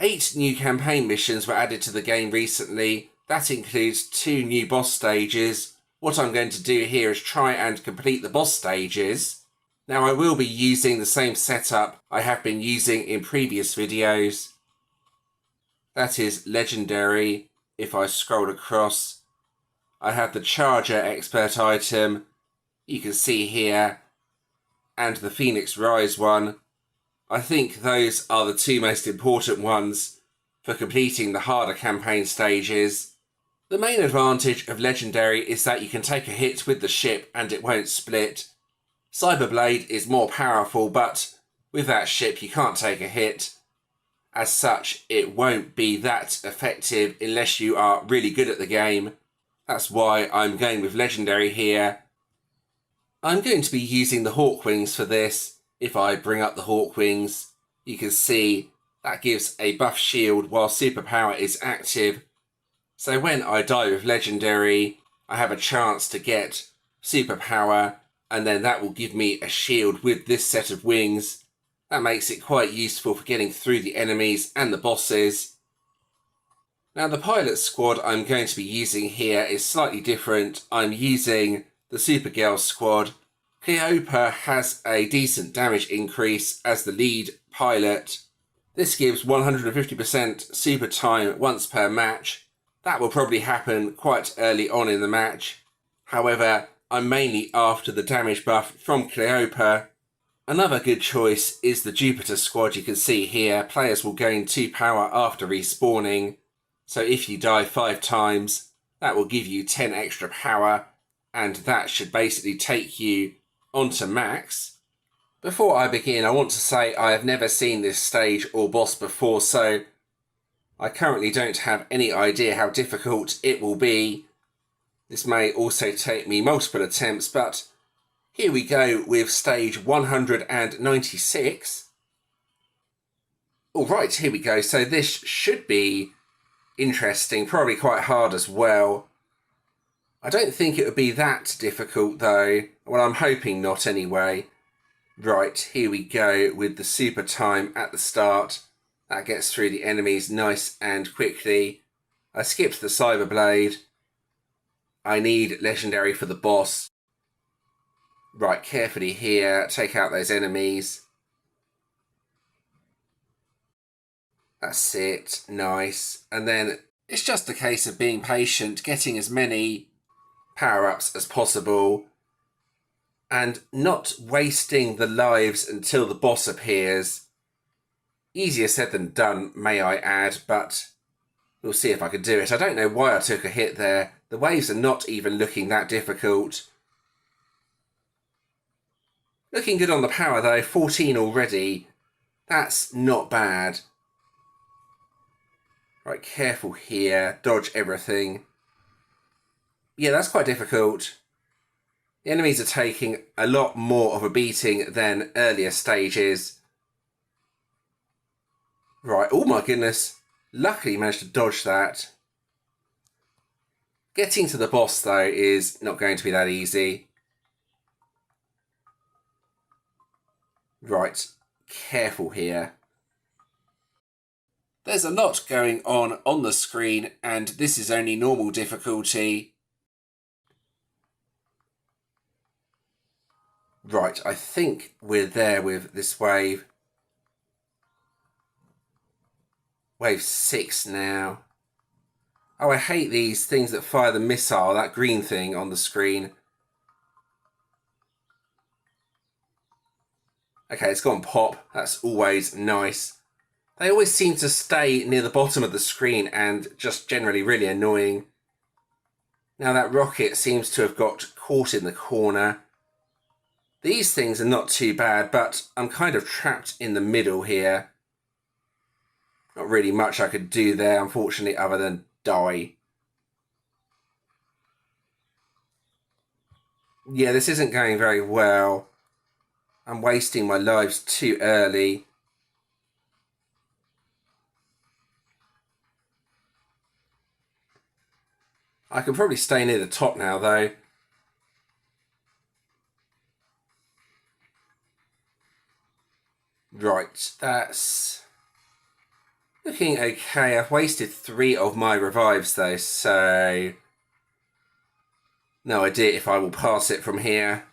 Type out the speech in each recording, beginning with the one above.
8 new campaign missions were added to the game recently. That includes 2 new boss stages. What I'm going to do here is try and complete the boss stages. Now I will be using the same setup I have been using in previous videos. That is legendary. If I scroll across, I have the Charger expert item, you can see here, and the Phoenix Rise one. I think those are the 2 most important ones for completing the harder campaign stages. The main advantage of Legendary is that you can take a hit with the ship and it won't split. Cyberblade is more powerful, but with that ship you can't take a hit. As such, it won't be that effective unless you are really good at the game. That's why I'm going with Legendary here. I'm going to be using the Hawk Wings for this. If I bring up the Hawk Wings, you can see that gives a buff shield while superpower is active. So when I die with Legendary, I have a chance to get superpower, and then that will give me a shield with this set of wings. That makes it quite useful for getting through the enemies and the bosses. Now the pilot squad I'm going to be using here is slightly different. I'm using the Supergirl squad. Cleopa has a decent damage increase as the lead pilot. This gives 150% super time once per match. That will probably happen quite early on in the match. However, I'm mainly after the damage buff from Cleopa. Another good choice is the Jupiter squad you can see here. Players will gain 2 power after respawning. So if you die 5 times, that will give you 10 extra power, and that should basically take you onto max. Before I begin, I want to say I have never seen this stage or boss before, so I currently don't have any idea how difficult it will be. This may also take me multiple attempts, but here we go with stage 196. Alright, here we go. So this should be interesting, probably quite hard as well. I don't think it would be that difficult though. Well, I'm hoping not anyway. Right, here we go with the super time at the start. That gets through the enemies nice and quickly. I skipped the Cyberblade. I need Legendary for the boss. Right, carefully here, take out those enemies. That's it, nice. And then it's just a case of being patient, getting as many power-ups as possible, and not wasting the lives until the boss appears. Easier said than done, may I add, but we'll see if I can do it. I don't know why I took a hit there. The waves are not even looking that difficult. Looking good on the power though, 14 already. That's not bad. Right, careful here, dodge everything. Yeah, that's quite difficult. The enemies are taking a lot more of a beating than earlier stages. Right, oh my goodness. Luckily managed to dodge that. Getting to the boss though is not going to be that easy. Right, careful here. There's a lot going on the screen, and this is only normal difficulty. Right, I think we're there with this wave. Wave 6 now. Oh, I hate these things that fire the missile, that green thing on the screen. Okay, it's gone pop. That's always nice. They always seem to stay near the bottom of the screen and just generally really annoying. Now that rocket seems to have got caught in the corner. These things are not too bad, but I'm kind of trapped in the middle here. Not really much I could do there, unfortunately, other than die. Yeah, this isn't going very well. I'm wasting my lives too early. I can probably stay near the top now, though. Right, that's Looking okay. I've wasted 3 of my revives though, so no idea if I will pass it from here.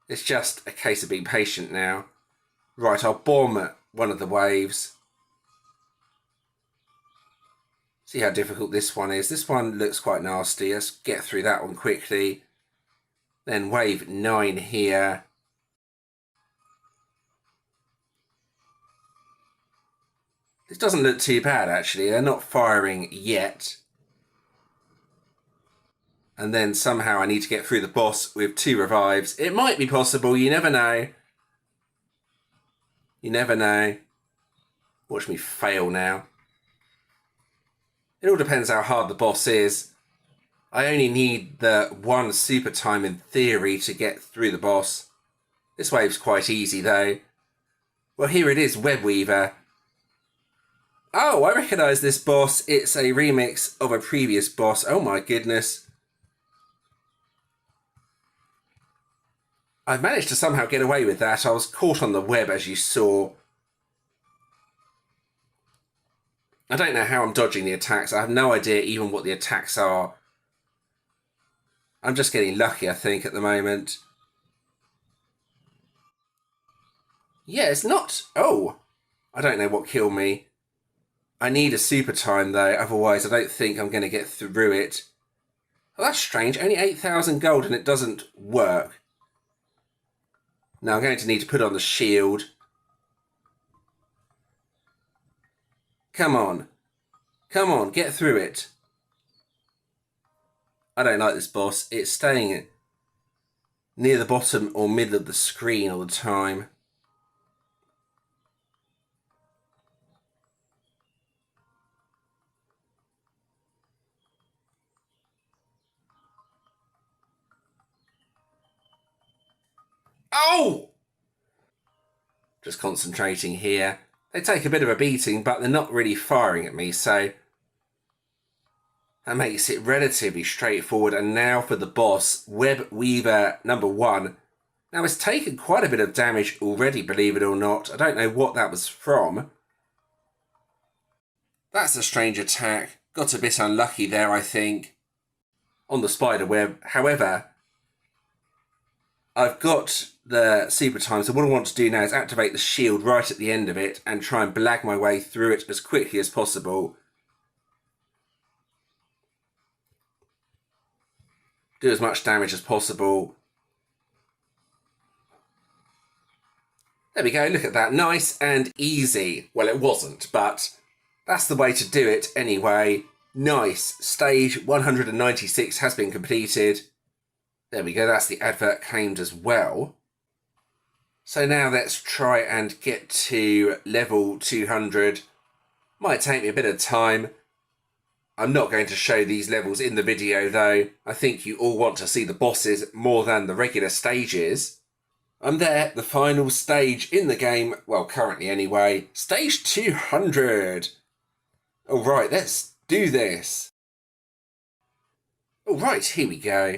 It's just a case of being patient now. Right, I'll bomb one of the waves. See how difficult this one is. This one looks quite nasty. Let's get through that one quickly. Then wave 9 here. This doesn't look too bad, actually. They're not firing yet. And then somehow I need to get through the boss with 2 revives. It might be possible. You never know. You never know. Watch me fail now. It all depends how hard the boss is. I only need the 1 super time in theory to get through the boss. This wave's quite easy though. Well, here it is, Web Weaver. Oh, I recognise this boss. It's a remix of a previous boss. Oh my goodness. I've managed to somehow get away with that. I was caught on the web, as you saw. I don't know how I'm dodging the attacks. I have no idea even what the attacks are. I'm just getting lucky, I think, at the moment. Yeah, it's not... Oh! I don't know what killed me. I need a super time, though. Otherwise, I don't think I'm going to get through it. Oh, that's strange. Only 8,000 gold and it doesn't work. Now, I'm going to need to put on the shield. Come on. Come on, get through it. I don't like this boss. It's staying near the bottom or middle of the screen all the time. Oh! Just concentrating here. They take a bit of a beating, but they're not really firing at me, so that makes it relatively straightforward. And now for the boss, Web Weaver number 1. Now, it's taken quite a bit of damage already, believe it or not. I don't know what that was from. That's a strange attack. Got a bit unlucky there, I think, on the spider web. However, I've got the super time, so what I want to do now is activate the shield right at the end of it and try and blag my way through it as quickly as possible. Do as much damage as possible. There we go, look at that. Nice and easy. Well, it wasn't, but that's the way to do it anyway. Nice. Stage 196 has been completed. There we go, that's the advert claimed as well. So now let's try and get to level 200. Might take me a bit of time. I'm not going to show these levels in the video though. I think you all want to see the bosses more than the regular stages. I'm there, the final stage in the game, well currently anyway, stage 200. Alright, let's do this. Alright, here we go.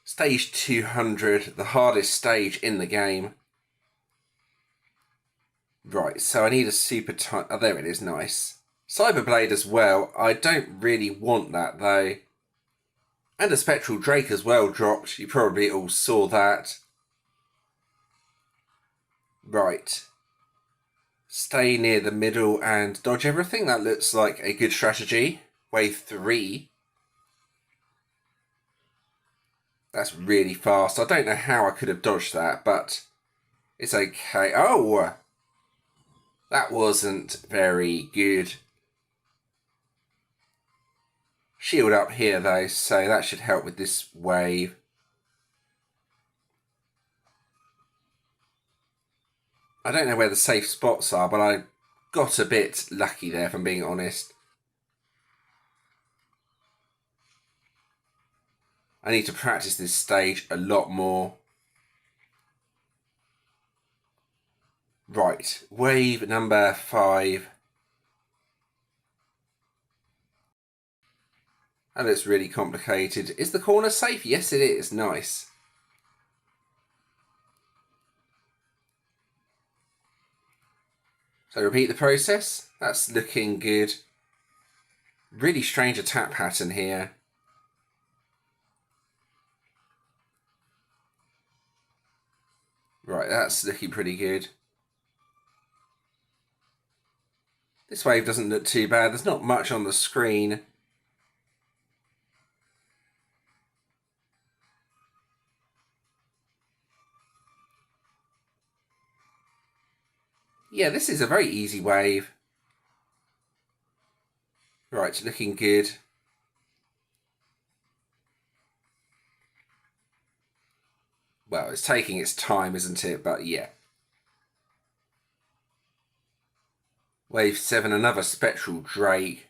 Stage 200, the hardest stage in the game. Right, so I need a super time. Oh, there it is, nice. Cyberblade as well. I don't really want that though. And a Spectral Drake as well dropped. You probably all saw that. Right. Stay near the middle and dodge everything. That looks like a good strategy. Wave 3. That's really fast. I don't know how I could have dodged that, but it's okay. Oh! That wasn't very good. Shield up here though, so that should help with this wave. I don't know where the safe spots are, but I got a bit lucky there, if I'm being honest. I need to practice this stage a lot more. Right, wave number 5. And it's really complicated. Is the corner safe? Yes, it is. Nice. So repeat the process. That's looking good. Really strange attack pattern here. Right, that's looking pretty good. This wave doesn't look too bad. There's not much on the screen. Yeah, this is a very easy wave. Right, looking good. Well, it's taking its time, isn't it? But yeah. Wave 7, another Spectral Drake.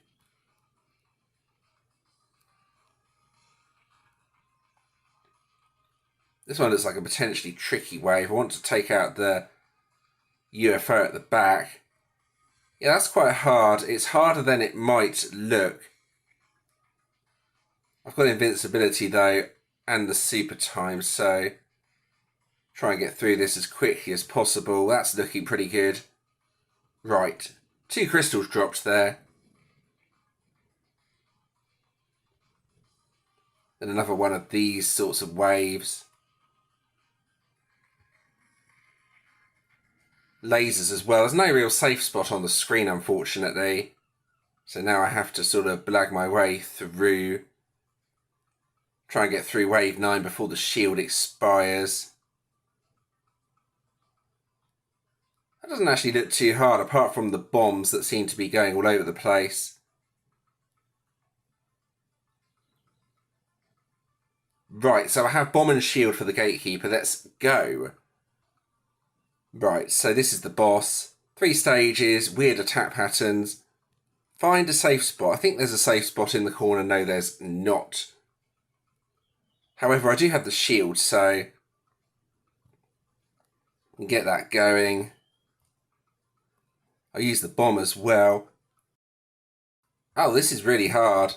This one looks like a potentially tricky wave. I want to take out the UFO at the back. Yeah, that's quite hard. It's harder than it might look. I've got invincibility though, and the super time, so try and get through this as quickly as possible. That's looking pretty good. Right, 2 crystals dropped there. Then another one of these sorts of waves. Lasers as well. There's no real safe spot on the screen, unfortunately. So now I have to sort of blag my way through. Try and get through wave 9 before the shield expires. That doesn't actually look too hard, apart from the bombs that seem to be going all over the place. Right, so I have bomb and shield for the Gatekeeper. Let's go. Right, so this is the boss. 3 stages, weird attack patterns. Find a safe spot. I think there's a safe spot in the corner. No, there's not. However, I do have the shield, so I can get that going. I use the bomb as well. Oh, this is really hard.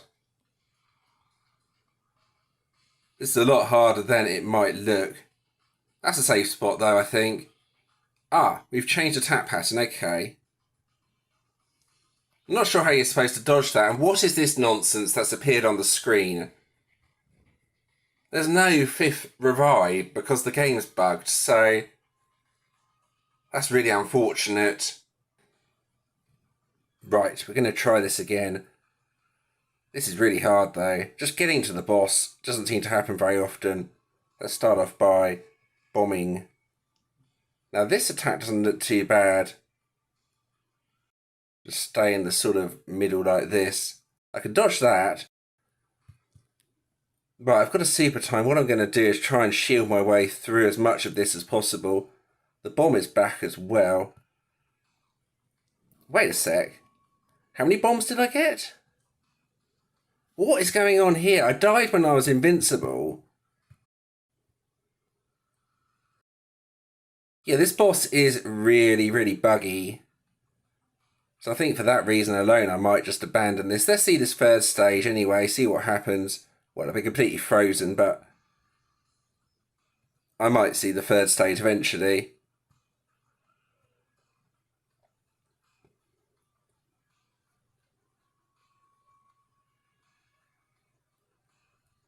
This is a lot harder than it might look. That's a safe spot though, I think. Ah, we've changed attack pattern, okay. I'm not sure how you're supposed to dodge that, and what is this nonsense that's appeared on the screen? There's no 5th revive because the game's bugged, so that's really unfortunate. Right, we're going to try this again. This is really hard though. Just getting to the boss doesn't seem to happen very often. Let's start off by bombing. Now this attack doesn't look too bad. Just stay in the sort of middle like this. I can dodge that. But I've got a super time. What I'm going to do is try and shield my way through as much of this as possible. The bomb is back as well. Wait a sec. How many bombs did I get? What is going on here? I died when I was invincible. Yeah, this boss is really, really buggy. So I think for that reason alone, I might just abandon this. Let's see this 3rd stage anyway, see what happens. Well, I'll be completely frozen, but I might see the 3rd stage eventually.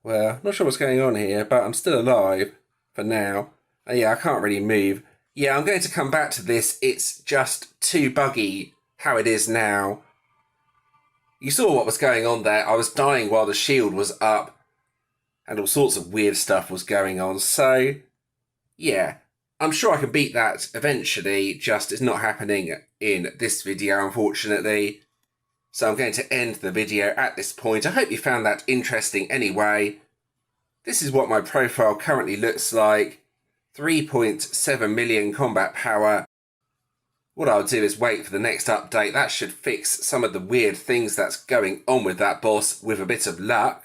Well, not sure what's going on here, but I'm still alive for now. Yeah, I can't really move. Yeah, I'm going to come back to this. It's just too buggy how it is now. You saw what was going on there. I was dying while the shield was up and all sorts of weird stuff was going on. So, yeah, I'm sure I can beat that eventually, just it's not happening in this video, unfortunately. So I'm going to end the video at this point. I hope you found that interesting anyway. This is what my profile currently looks like. 3.7 million combat power. What I'll do is wait for the next update. That should fix some of the weird things that's going on with that boss with a bit of luck.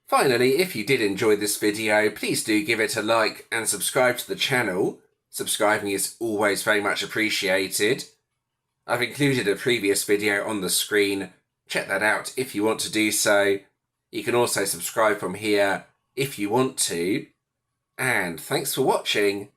Finally, if you did enjoy this video, please do give it a like and subscribe to the channel. Subscribing is always very much appreciated. I've included a previous video on the screen. Check that out if you want to do so. You can also subscribe from here if you want to. And thanks for watching.